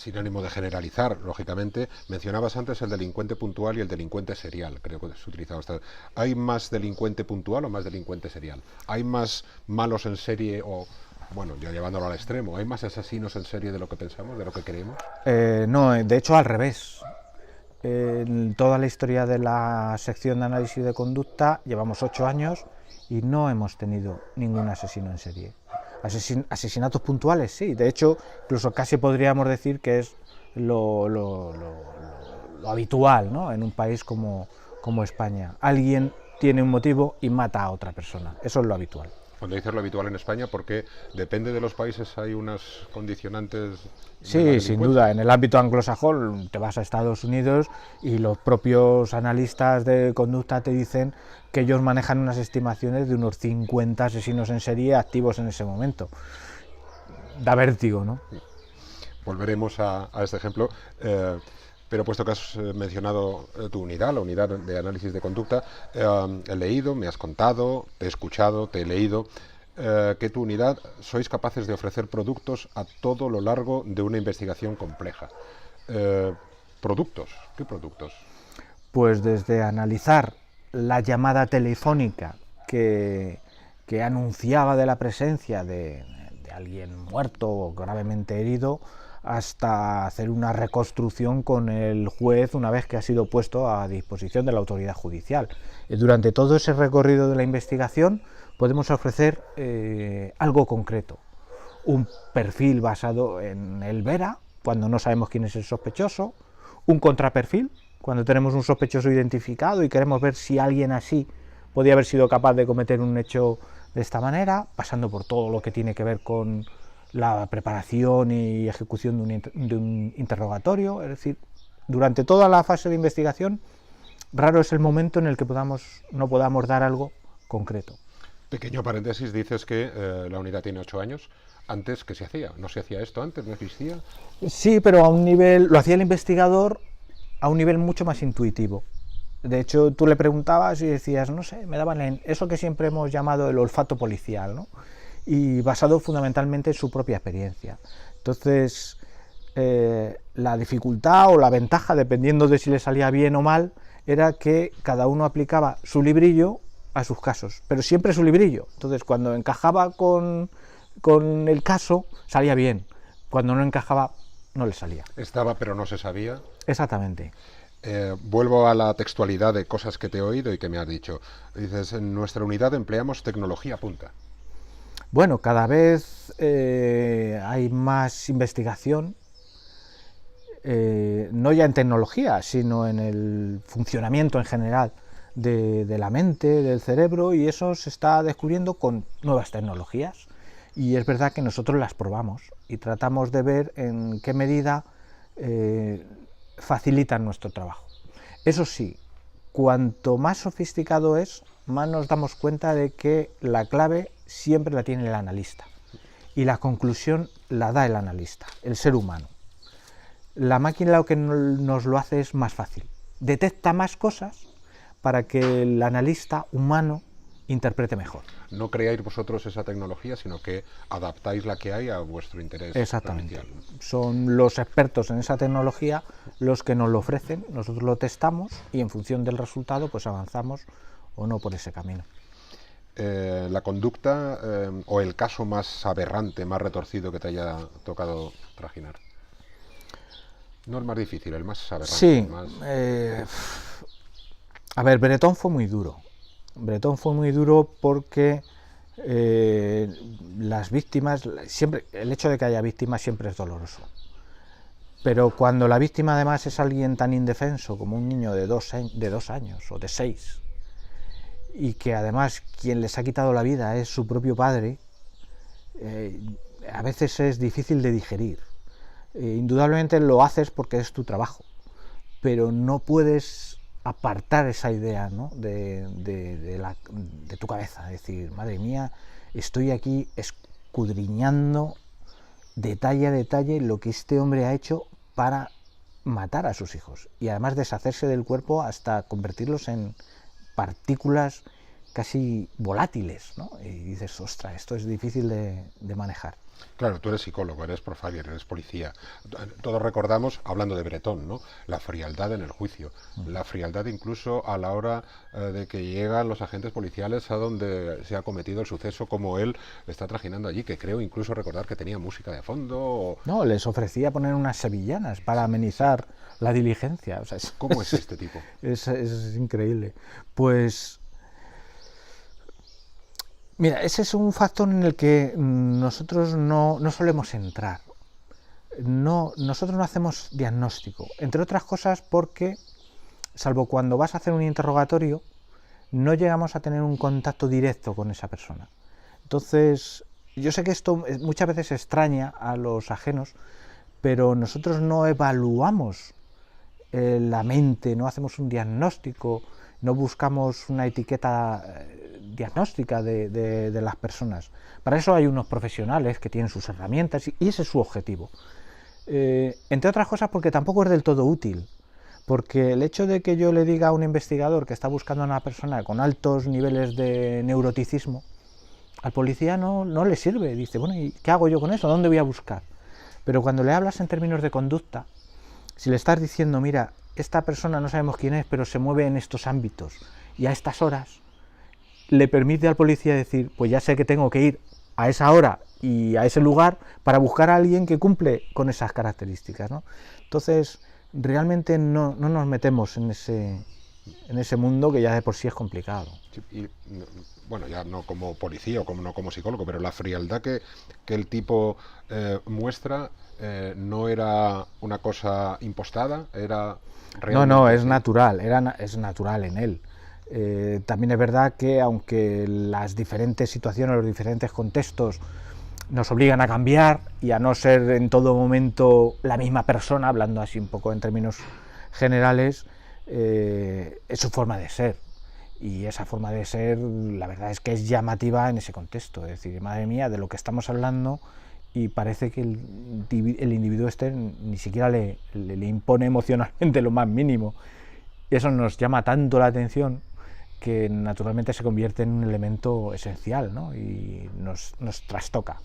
sin ánimo de generalizar, lógicamente, mencionabas antes el delincuente puntual y el delincuente serial, creo que se utilizaba hasta. ¿Hay más delincuente puntual o más delincuente serial? ¿Hay más malos en serie o, bueno, ya llevándolo al extremo, hay más asesinos en serie de lo que pensamos, de lo que creemos? No, de hecho al revés. En toda la historia de la sección de análisis de conducta llevamos 8 años y no hemos tenido ningún asesino en serie. Asesinatos puntuales, sí. De hecho, incluso casi podríamos decir que es lo habitual, ¿no? En un país como España. Alguien tiene un motivo y mata a otra persona. Eso es lo habitual. Cuando dices lo habitual en España, porque depende de los países, hay unas condicionantes de la Sí, sin delincuencia. duda. En el ámbito anglosajón te vas a Estados Unidos y los propios analistas de conducta te dicen que ellos manejan unas estimaciones de unos 50 asesinos en serie activos en ese momento. Da vértigo, ¿no? Volveremos a este ejemplo. Pero puesto que has mencionado tu unidad, la unidad de análisis de conducta, he leído, me has contado, te he escuchado, te he leído, que tu unidad sois capaces de ofrecer productos a todo lo largo de una investigación compleja. ¿Productos? ¿Qué productos? Pues desde analizar la llamada telefónica que anunciaba de la presencia de alguien muerto o gravemente herido, hasta hacer una reconstrucción con el juez una vez que ha sido puesto a disposición de la autoridad judicial. Durante todo ese recorrido de la investigación podemos ofrecer algo concreto, un perfil basado en el Vera, cuando no sabemos quién es el sospechoso, un contraperfil, cuando tenemos un sospechoso identificado y queremos ver si alguien así podía haber sido capaz de cometer un hecho de esta manera, pasando por todo lo que tiene que ver con la preparación y ejecución de un interrogatorio. Es decir, durante toda la fase de investigación, raro es el momento en el que no podamos dar algo concreto. Pequeño paréntesis, dices que la unidad tiene 8 años. ¿Antes qué se hacía? ¿No se hacía esto antes? ¿No existía? Sí, pero a un nivel, lo hacía el investigador a un nivel mucho más intuitivo. De hecho, tú le preguntabas y decías, no sé, me daban en eso que siempre hemos llamado el olfato policial, ¿no? Y basado fundamentalmente en su propia experiencia. Entonces, la dificultad o la ventaja, dependiendo de si le salía bien o mal, era que cada uno aplicaba su librillo a sus casos, pero siempre su librillo. Entonces, cuando encajaba con el caso, salía bien. Cuando no encajaba, no le salía. Estaba, pero no se sabía. Exactamente. Vuelvo a la textualidad de cosas que te he oído y que me has dicho. Dices, en nuestra unidad empleamos tecnología punta. Bueno, cada vez hay más investigación, no ya en tecnología, sino en el funcionamiento en general de la mente, del cerebro, y eso se está descubriendo con nuevas tecnologías. Y es verdad que nosotros las probamos y tratamos de ver en qué medida facilitan nuestro trabajo. Eso sí, cuanto más sofisticado es, más nos damos cuenta de que la clave siempre la tiene el analista y la conclusión la da el analista, el ser humano. La máquina lo que nos lo hace es más fácil, detecta más cosas para que el analista humano interprete mejor. No creáis vosotros esa tecnología, sino que adaptáis la que hay a vuestro interés. Exactamente. Pericial. Son los expertos en esa tecnología los que nos lo ofrecen, nosotros lo testamos y en función del resultado pues avanzamos o no por ese camino. La conducta o el caso más aberrante, más retorcido que te haya tocado trajinar. No el más difícil, el más aberrante. Sí, el más... a ver, Bretón fue muy duro. Bretón fue muy duro porque las víctimas, siempre, el hecho de que haya víctimas siempre es doloroso. Pero cuando la víctima además es alguien tan indefenso como un niño de 2 años o de 6, y que además quien les ha quitado la vida es su propio padre, a veces es difícil de digerir. Indudablemente lo haces porque es tu trabajo, pero no puedes apartar esa idea, ¿no? de tu cabeza, es decir, madre mía, estoy aquí escudriñando detalle a detalle lo que este hombre ha hecho para matar a sus hijos y además deshacerse del cuerpo hasta convertirlos en partículas casi volátiles, ¿no? Y dices, ostras, esto es difícil de manejar. Claro, tú eres psicólogo, eres profiler, eres policía. Todos recordamos, hablando de Bretón, ¿no? La frialdad en el juicio, la frialdad incluso a la hora de que llegan los agentes policiales a donde se ha cometido el suceso, como él está trajinando allí, que creo incluso recordar que tenía música de fondo. No, les ofrecía poner unas sevillanas para amenizar la diligencia. O sea, ¿Cómo es este tipo? Es increíble. Pues mira, ese es un factor en el que nosotros no solemos entrar. Nosotros no hacemos diagnóstico, entre otras cosas porque, salvo cuando vas a hacer un interrogatorio, no llegamos a tener un contacto directo con esa persona. Entonces, yo sé que esto muchas veces extraña a los ajenos, pero nosotros no evaluamos la mente, no hacemos un diagnóstico, no buscamos una etiqueta diagnóstica de las personas. Para eso hay unos profesionales que tienen sus herramientas y ese es su objetivo. Entre otras cosas porque tampoco es del todo útil, porque el hecho de que yo le diga a un investigador que está buscando a una persona con altos niveles de neuroticismo, al policía no le sirve. Dice, bueno, ¿y qué hago yo con eso? ¿Dónde voy a buscar? Pero cuando le hablas en términos de conducta, si le estás diciendo, mira, esta persona no sabemos quién es, pero se mueve en estos ámbitos y a estas horas, le permite al policía decir, pues ya sé que tengo que ir a esa hora y a ese lugar para buscar a alguien que cumple con esas características, ¿no? Entonces, realmente no nos metemos en ese mundo que ya de por sí es complicado. Sí, y, bueno, ya no como policía o no como psicólogo, pero la frialdad que el tipo muestra no era una cosa impostada, era realmente... No, es natural, es natural en él. También es verdad que aunque las diferentes situaciones, los diferentes contextos nos obligan a cambiar y a no ser en todo momento la misma persona, hablando así un poco en términos generales, es su forma de ser. Y esa forma de ser, la verdad es que es llamativa en ese contexto. Es decir, madre mía, de lo que estamos hablando, y parece que el individuo este ni siquiera le impone emocionalmente lo más mínimo. Y eso nos llama tanto la atención que naturalmente se convierte en un elemento esencial, ¿no? Y nos trastoca.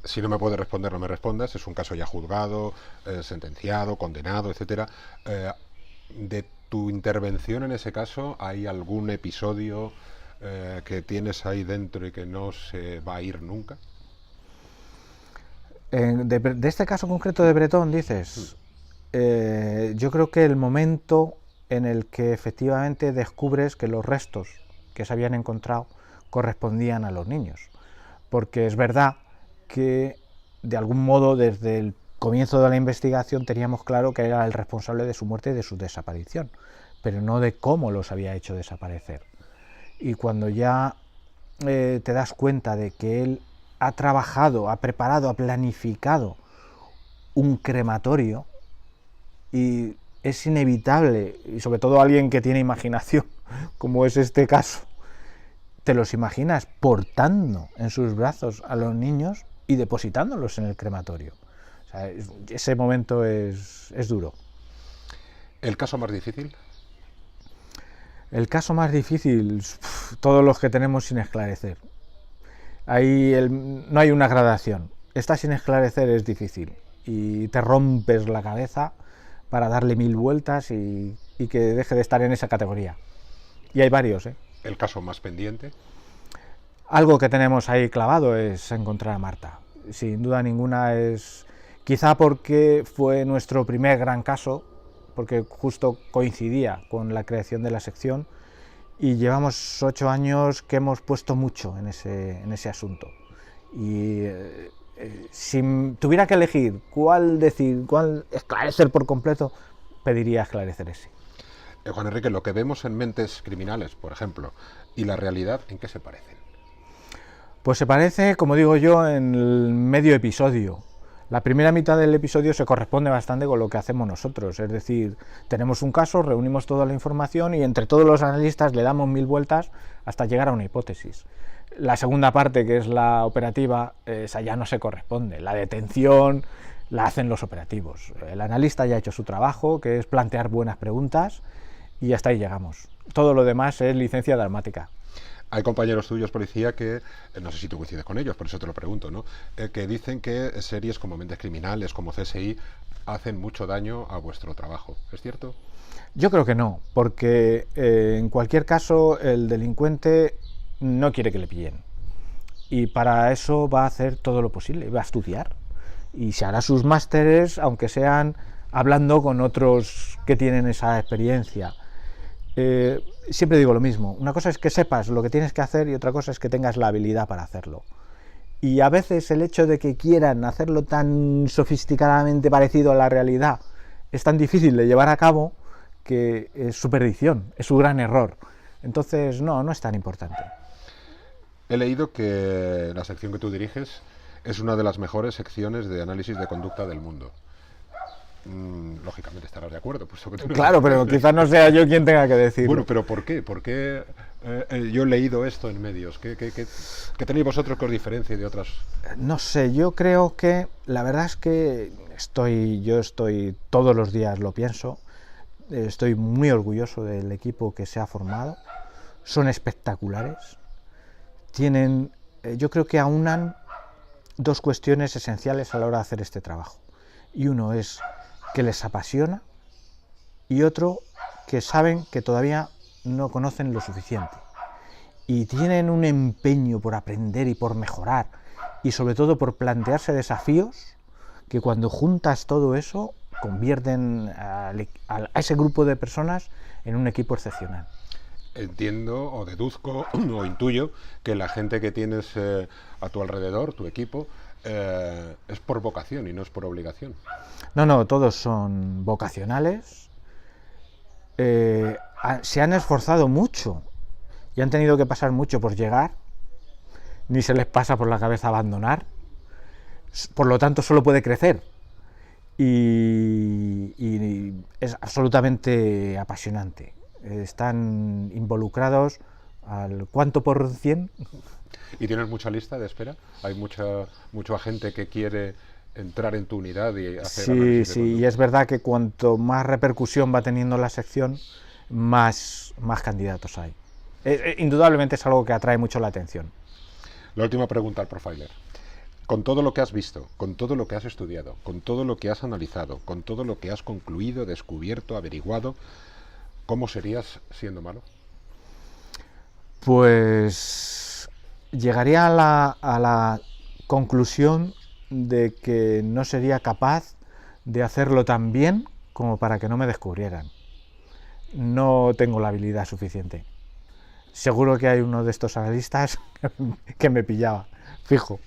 Si no me puedes responder, no me respondas. Es un caso ya juzgado, sentenciado, condenado, etcétera. De tu intervención en ese caso, ¿hay algún episodio que tienes ahí dentro y que no se va a ir nunca? De este caso concreto de Bretón, dices, yo creo que el momento en el que efectivamente descubres que los restos que se habían encontrado correspondían a los niños, porque es verdad que de algún modo desde el comienzo de la investigación teníamos claro que era el responsable de su muerte y de su desaparición, pero no de cómo los había hecho desaparecer. Y cuando ya te das cuenta de que él ha trabajado, ha preparado, ha planificado un crematorio, y es inevitable, y sobre todo alguien que tiene imaginación, como es este caso, te los imaginas portando en sus brazos a los niños y depositándolos en el crematorio. O sea, ese momento es duro. ¿El caso más difícil? El caso más difícil, todos los que tenemos sin esclarecer. Ahí no hay una gradación. Está sin esclarecer es difícil y te rompes la cabeza para darle 1000 vueltas y que deje de estar en esa categoría. Y hay varios, ¿eh? ¿El caso más pendiente? Algo que tenemos ahí clavado es encontrar a Marta. Sin duda ninguna es... Quizá porque fue nuestro primer gran caso, porque justo coincidía con la creación de la sección, y llevamos 8 años que hemos puesto mucho en ese asunto. Y si tuviera que elegir cuál esclarecer por completo, pediría esclarecer ese. Juan Enrique, lo que vemos en Mentes Criminales, por ejemplo, y la realidad, ¿en qué se parecen? Pues se parece, como digo yo, en el medio episodio. La primera mitad del episodio se corresponde bastante con lo que hacemos nosotros, es decir, tenemos un caso, reunimos toda la información y entre todos los analistas le damos 1000 vueltas hasta llegar a una hipótesis. La segunda parte, que es la operativa, esa ya no se corresponde. La detención la hacen los operativos. El analista ya ha hecho su trabajo, que es plantear buenas preguntas, y hasta ahí llegamos. Todo lo demás es licencia dramática. Hay compañeros tuyos policía que, no sé si tú coincides con ellos, por eso te lo pregunto, ¿no? Que dicen que series como Mentes Criminales, como CSI, hacen mucho daño a vuestro trabajo. ¿Es cierto? Yo creo que no, porque en cualquier caso el delincuente no quiere que le pillen. Y para eso va a hacer todo lo posible, va a estudiar. Y se hará sus másteres, aunque sean hablando con otros que tienen esa experiencia. Siempre digo lo mismo, una cosa es que sepas lo que tienes que hacer y otra cosa es que tengas la habilidad para hacerlo. Y a veces el hecho de que quieran hacerlo tan sofisticadamente parecido a la realidad es tan difícil de llevar a cabo que es su perdición, es su gran error. Entonces, no es tan importante. He leído que la sección que tú diriges es una de las mejores secciones de análisis de conducta del mundo. Lógicamente estarás de acuerdo. Pues eso que tú Claro, pero quizás no sea yo quien tenga que decirlo. Bueno, pero ¿por qué? ¿Por qué yo he leído esto en medios? ¿Qué tenéis vosotros que os diferencie de otras? No sé, yo creo que la verdad es que yo estoy todos los días, lo pienso, estoy muy orgulloso del equipo que se ha formado, son espectaculares, tienen, yo creo que aunan dos cuestiones esenciales a la hora de hacer este trabajo. Y uno es que les apasiona y otro que saben que todavía no conocen lo suficiente. Y tienen un empeño por aprender y por mejorar y sobre todo por plantearse desafíos que cuando juntas todo eso convierten a ese grupo de personas en un equipo excepcional. Entiendo o deduzco o intuyo que la gente que tienes a tu alrededor, tu equipo, es por vocación y no es por obligación. No, todos son vocacionales, se han esforzado mucho y han tenido que pasar mucho por llegar, ni se les pasa por la cabeza abandonar, por lo tanto solo puede crecer y es absolutamente apasionante. Están involucrados al ¿cuánto por 100? ¿Y tienes mucha lista de espera? ¿Hay mucha gente que quiere entrar en tu unidad y hacer análisis de Sí, conducta? y es verdad que cuanto más repercusión va teniendo la sección, más candidatos hay. Indudablemente es algo que atrae mucho la atención. La última pregunta al profiler. Con todo lo que has visto, con todo lo que has estudiado, con todo lo que has analizado, con todo lo que has concluido, descubierto, averiguado, ¿cómo serías siendo malo? Pues llegaría a la conclusión de que no sería capaz de hacerlo tan bien como para que no me descubrieran. No tengo la habilidad suficiente. Seguro que hay uno de estos analistas que me pillaba, fijo.